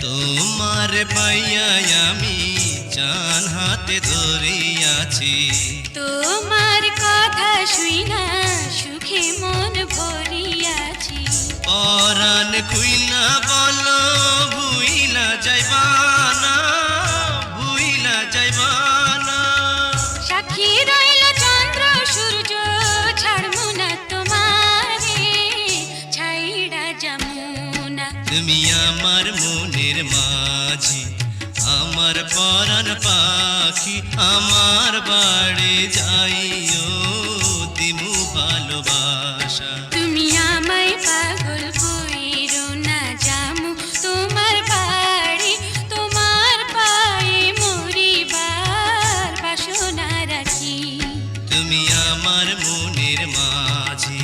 তোমার পাইয়া আমি জান হাতে ধরিয়াছি, তোমার কথা শুইনা সুখে মন ভরিয়াছি। পরাণ খুইলা বলো ভুইলা যাইবানা, ভুইলা যাইবানা। সাক্ষী রইল চন্দ্র সূর্য, ছাড়মু না তোমারে, ছাইড়া যামুনা। তুমি আমার মনের মাঝি, আমার পরাণ পাখি, আমার বাড়ি যাইও দিমু ভালোবাসা। তুমি আমায় পাগল কইরো না, যামু তোমার বাড়ি, তোমার পায়ে মরিবার বাসনা রাখি। তুমি আমার মনের মাঝি,